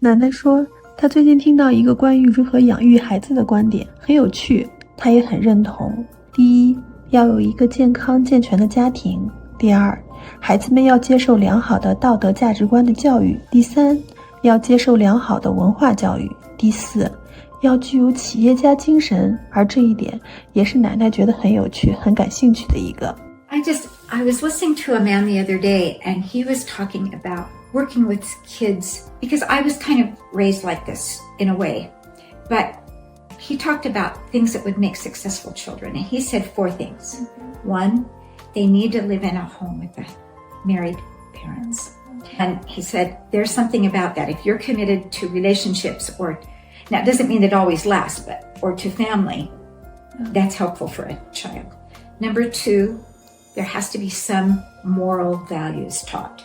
奶奶说，她最近听到一个关于如何养育孩子的观点，很有趣，她也很认同。第一，要有一个健康健全的家庭；第二，孩子们要接受良好的道德价值观的教育；第三，要接受良好的文化教育；第四，要具有企业家精神，而这一点也是奶奶觉得很有趣、很感兴趣的一个。I was listening to a man the other day, and he was talking about working with kids, because I was kind of raised like this in a way, but he talked about things that would make successful children, and he said 4 things. One, they need to live in a home with the married parents. And he said, there's something about that. If you're committed to relationships, or now it doesn't mean it always lasts, or to family, that's helpful for a child. Number 2, there has to be some moral values taught.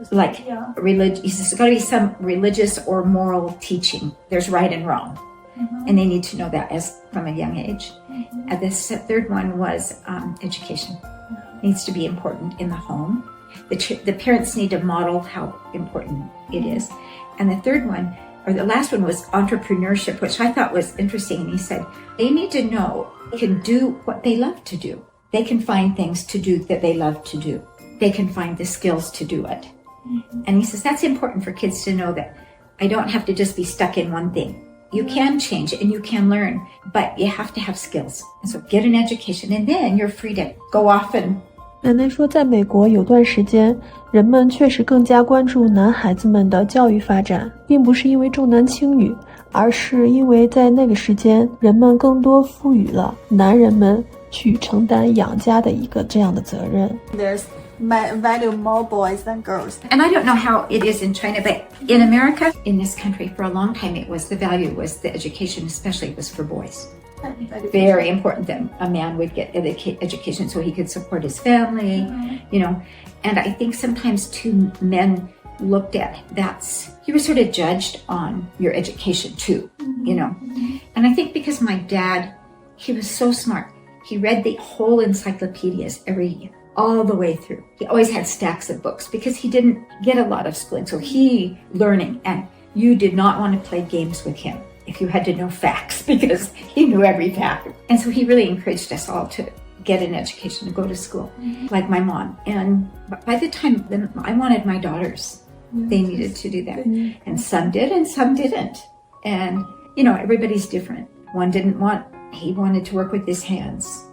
Like there's got to be some religious or moral teaching. There's right and wrong. And they need to know that from a young age. And the third one was education. Needs to be important in the home. The parents need to model how important it is. And the third one, or the last one, was entrepreneurship, which I thought was interesting. And he said, they need to know they can do what they love to do. They can find things to do that they love to do. They can find the skills to do it. And he says, that's important for kids to know, that I don't have to just be stuck in one thing. You can change and you can learn, but you have to have skills. And so get an education, and then you're free to go off and... 奶奶说，在美国有段时间，人们确实更加关注男孩子们的教育发展，并不是因为重男轻女，而是因为在那个时间，人们更多赋予了男人们去承担养家的一个这样的责任。There's value more boys than girls. And I don't know how it is in China, but in America, in this country, for a long time, the value was the education, especially was for boys. Very important that a man would get education so he could support his family, And I think sometimes too, men looked at you were sort of judged on your education too, And I think because my dad, he was so smart. He read the whole encyclopedias every year, all the way through. He always had stacks of books because he didn't get a lot of schooling. So learning, and you did not want to play games with him if you had to know facts, because he knew every fact. And so he really encouraged us all to get an education, to go to school, like my mom. And by the time I wanted my daughters, they needed to do that. And some did and some didn't. And, everybody's different. One he wanted to work with his hands,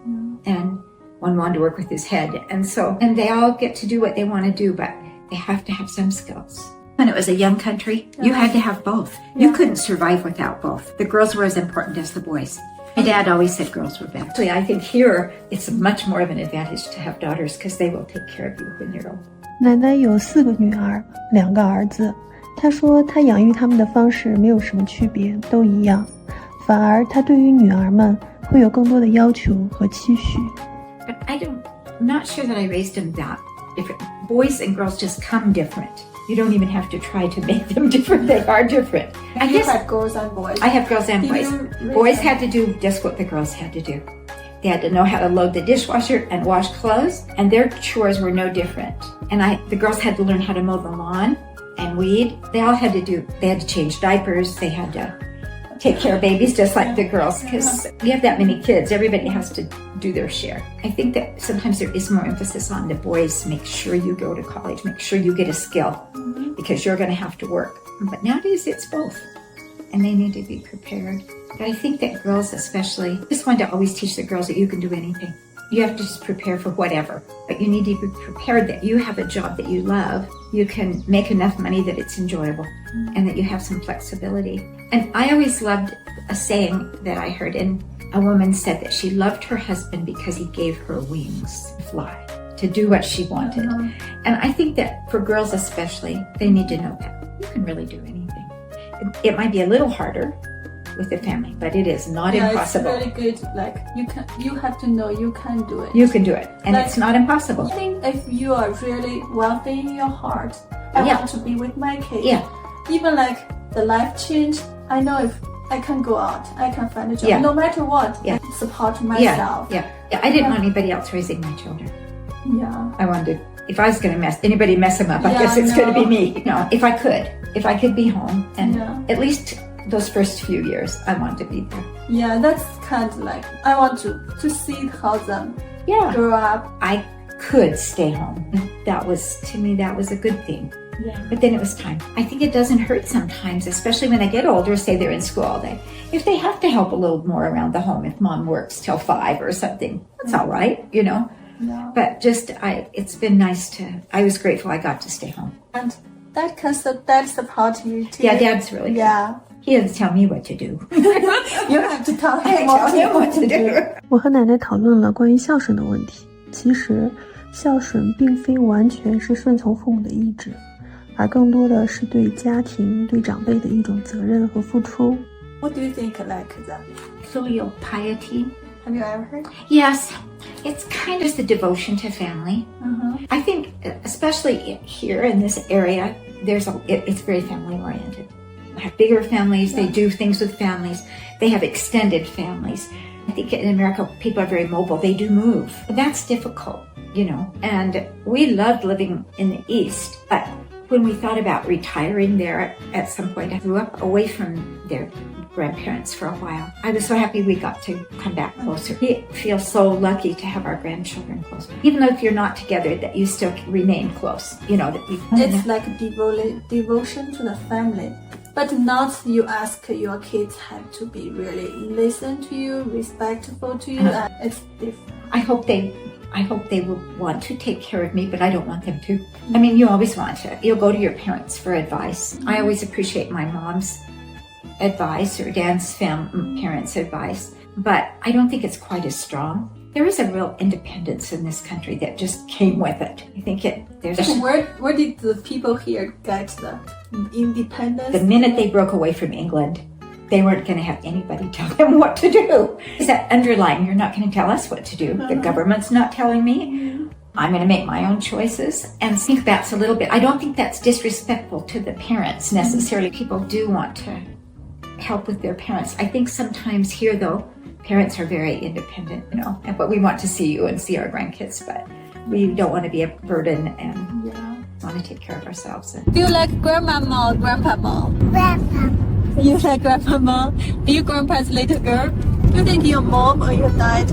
and one wanted to work with his head. And they all get to do what they want to do, but they have to have some skills. When it was a young country, you had to have both. You couldn't survive without both. The girls were as important as the boys. My dad always said girls were better. Actually, I think here it's much more of an advantage to have daughters, because they will take care of you when you're old. 奶奶有4个女儿，2个儿子。她说她养育他们的方式没有什么区别，都一样。反而她对于女儿们会有更多的要求和期许。But I'm not sure that I raised them that different. Boys and girls just come different. You don't even have to try to make them different. They are different. I guess I have girls and boys. I have girls and boys. Boys had to do just what the girls had to do. They had to know how to load the dishwasher and wash clothes, and their chores were no different. And the girls had to learn how to mow the lawn and weed. They had to change diapers. They had to take care of babies just like the girls, because you have that many kids. Everybody has to do their share. I think that sometimes there is more emphasis on the boys. Make sure you go to college. Make sure you get a skill, because you're going to have to work. But nowadays it's both, and they need to be prepared. But I think that girls especially, I just want to always teach the girls that you can do anything. You have to just prepare for whatever, but you need to be prepared that you have a job that you love. You can make enough money that it's enjoyable, and that you have some flexibility. And I always loved a saying that I heard, and a woman said that she loved her husband because he gave her wings to fly, to do what she wanted. And I think that for girls especially, they need to know that you can really do anything. It might be a little harder with the family, but it is not impossible. It's really good. Like you have to know you can do it. You can do it, and it's not impossible. I think if you are really wealthy in your heart, I want to be with my kids. Yeah. Even like the life change, I know if I can go out, I can find a job. No matter what, I support myself. Yeah. I didn't want anybody else raising my children. Yeah. I wanted, if I was going to mess them up, I guess it's going to be me. If I could. if I could be home, and Yeah. at least those first few years, I wanted to be there. Yeah, that's kind of like I want to see how them Yeah, grow up. I could stay home. That was, to me, that was a good thing. Yeah. But then it was time. I think it doesn't hurt sometimes, especially when they get older, say they're in school all day. If they have to help a little more around the home, if mom works till 5 or something, that's all right, you know. Yeah. But just, it's been nice to, I was grateful I got to stay home. And dad support you too. Yeah, Dad's really good. Yeah. He doesn't tell me what to do. You have to tell I him tell him what to do. 我和奶奶讨论了关于孝顺的问题。其实，孝顺并非完全是顺从父母的意志，而更多的是对家庭、对长辈的一种责任和付出。What do you think like that? Filial piety. Have you ever heard? Yes, it's kind of the devotion to family. Uh-huh. I think, especially here in this area, it's very family oriented. They have bigger families. They do things with families. They have extended families. I think in America, people are very mobile. They do move. That's difficult, you know. And we loved living in the East, but when we thought about retiring there at some point, I grew up away from their grandparents for a while. I was so happy we got to come back closer. We feel so lucky to have our grandchildren close. Even though if you're not together, that you still remain close. You know, that It's like devotion to the family. But not you ask your kids have to be really listen to you, respectful to you. It's different. I hope they will want to take care of me, but I don't want them to. I mean, you always want to. You'll go to your parents for advice. I always appreciate my mom's advice or Dan's parents' advice, but I don't think it's quite as strong. There is a real independence in this country that just came with it. I think there's Where did the people here get the independence? the minute they broke away from England, they weren't going to have anybody tell them what to do. Is that underlying? You're not going to tell us what to do. The government's not telling me. I'm going to make my own choices. And I think that's a little bit, I don't think that's disrespectful to the parents necessarily. People do want to help with their parents. I think sometimes here though, parents are very independent, you know, but we want to see you and see our grandkids, but we don't want to be a burden and want to take care of ourselves. Do you like grandmama or grandpapa? Grandpa. You like grandmama? Are you grandpa's little girl? Do you think your mom or your dad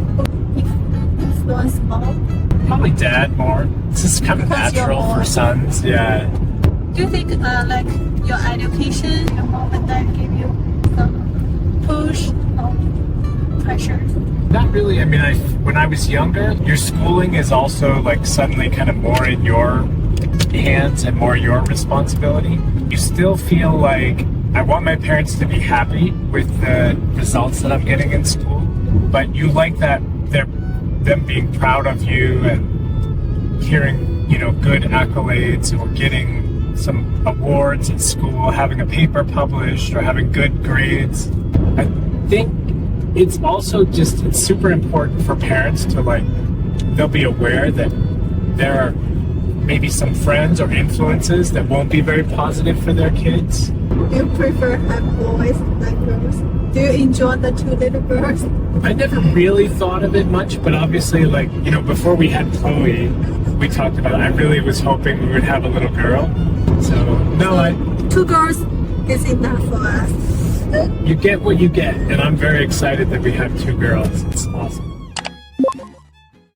influence mom? Probably dad more. This is kind of Because you're natural more- for sons, yeah. Do you think like your education, your mom and dad give you some push or pressure? Not really. I mean, when I was younger, your schooling is also like suddenly kind of more in your hands and more your responsibility. You still feel like I want my parents to be happy with the results that I'm getting in school, but you like that them being proud of you and hearing, you know, good accolades or getting some awards at school, having a paper published or having good grades. I think it's also just, it's super important for parents to like, they'll be aware that there are maybe some friends or influences that won't be very positive for their kids. Do you prefer have boys than girls? Do you enjoy the two little girls? I never really thought of it much, but obviously, like, you know, before we had Chloe, we talked about, I really was hoping we would have a little girl. So, no, Two girls is enough for us. you get what you get, and I'm very excited that we have two girls. It's